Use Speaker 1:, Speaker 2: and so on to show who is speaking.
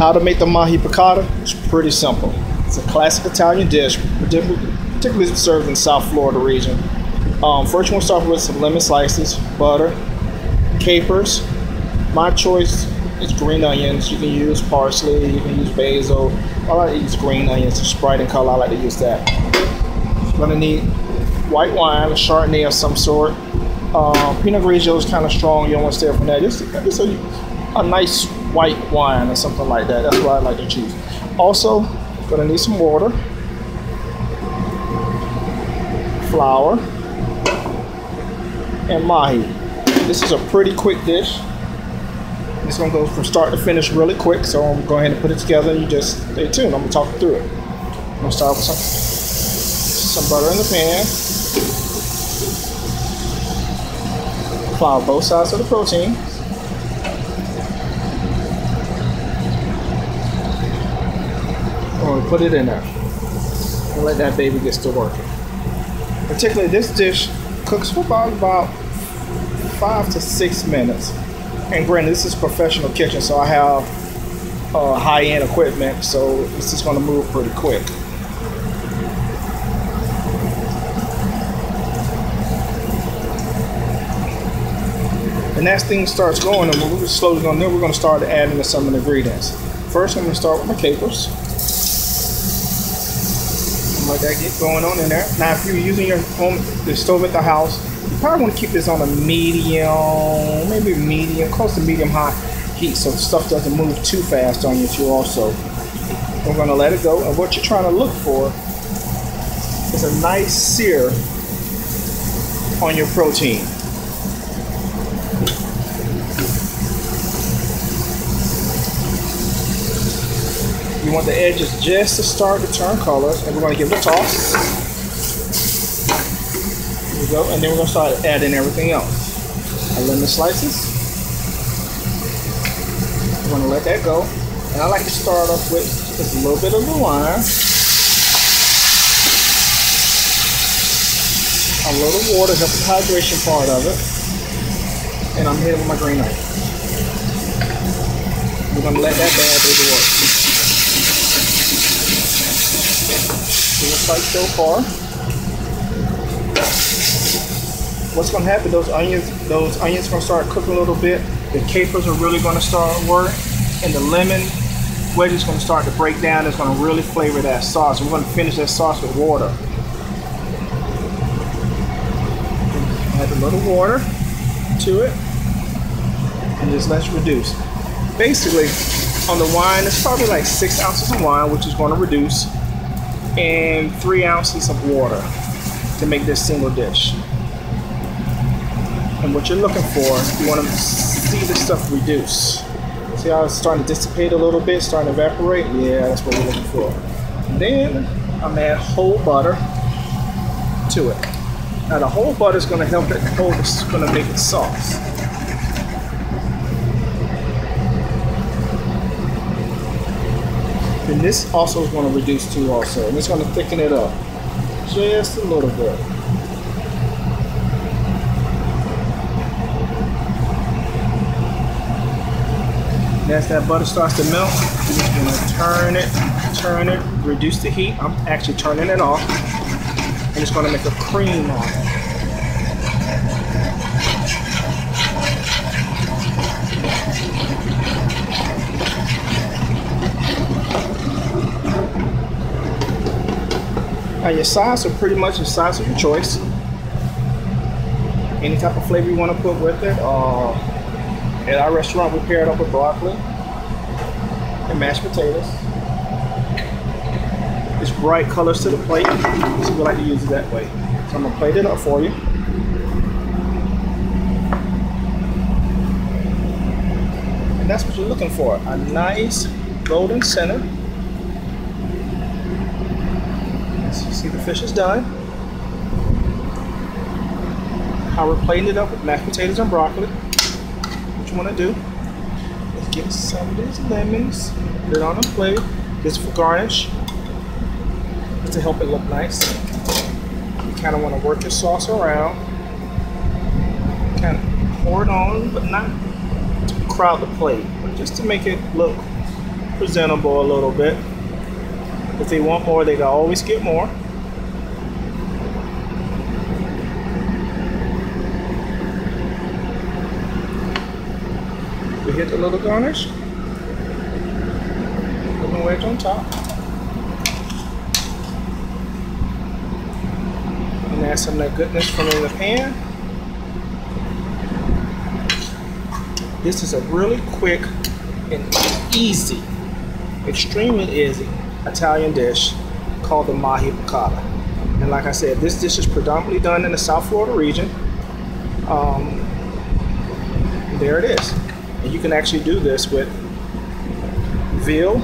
Speaker 1: How to make the Mahi Piccata? It's pretty simple. It's a classic Italian dish, particularly served in South Florida region. First, you want to start with some lemon slices, butter, capers. My choice is green onions. You can use parsley, you can use basil. I like to use green onions. It's bright in color. I like to use that. You're going to need white wine, a Chardonnay of some sort. Pinot Grigio is kind of strong. You don't want to stay away from that. Just a nice white wine or something like that. That's what I like to choose. Also, going to need some water, flour, and mahi. This is a pretty quick dish. It's going to go from start to finish really quick, so I'm going to go ahead and put it together and you just stay tuned. I'm going to talk through it. I'm going to start with some butter in the pan. Flour both sides of the protein. I'm going to put it in there and let that baby get to working. Particularly this dish cooks for about 5 to 6 minutes. And granted, this is a professional kitchen, so I have high-end equipment, so this is going to move pretty quick. And as things starts going, and we're slowly going to do, we're going to start adding in some of the ingredients. First, I'm going to start with my capers. Let that get going on in there. Now, if you're using the stove at the house, you probably want to keep this on a medium, maybe medium, close to medium high heat, so the stuff doesn't move too fast on you too. Also, we're going to let it go, and what you're trying to look for is a nice sear on your protein. You want the edges just to start to turn colors, and we're going to give it a toss. Here we go, and then we're going to start adding everything else. Our lemon slices. We're going to let that go, and I like to start off with just a little bit of the wine, a little water, help the hydration part of it, and I'm here with my green onion. We're going to let that bad baby work. Looks like so far. What's going to happen? Those onions are going to start cooking a little bit. The capers are really going to start work, and the lemon wedge is going to start to break down. It's going to really flavor that sauce. We're going to finish that sauce with water. Add a little water to it, and just let's reduce. Basically, on the wine, it's probably like 6 ounces of wine, which is going to reduce, and 3 ounces of water to make this single dish. And what you're looking for, you want to see the stuff reduce. See how it's starting to dissipate a little bit, starting to evaporate? Yeah, that's what we're looking for. And then I'm gonna add whole butter to it. Now the whole butter is going to help it hold, it's going to make it sauce. And this also is going to reduce too also, and it's going to thicken it up just a little bit. And as that butter starts to melt, we're just going to turn it, reduce the heat. I'm actually turning it off, and it's going to make a cream on it. Now your size are pretty much the size of your choice. Any type of flavor you want to put with it. At our restaurant, we pair it up with broccoli and mashed potatoes. It's bright colors to the plate, so we like to use it that way. So I'm gonna plate it up for you. And that's what you're looking for, a nice golden center. See, the fish is done. How we're plating it up with mashed potatoes and broccoli. What you want to do is get some of these lemons, put it on a plate, just for garnish, just to help it look nice. You kind of want to work your sauce around, kind of pour it on, but not to crowd the plate, but just to make it look presentable a little bit. If they want more, they can always get more. We hit the little garnish. Put the wedge on top. And add some of that goodness from in the pan. This is a really quick and easy, extremely easy Italian dish called the Mahi Piccata. And like I said, this dish is predominantly done in the South Florida region. There it is. And you can actually do this with veal,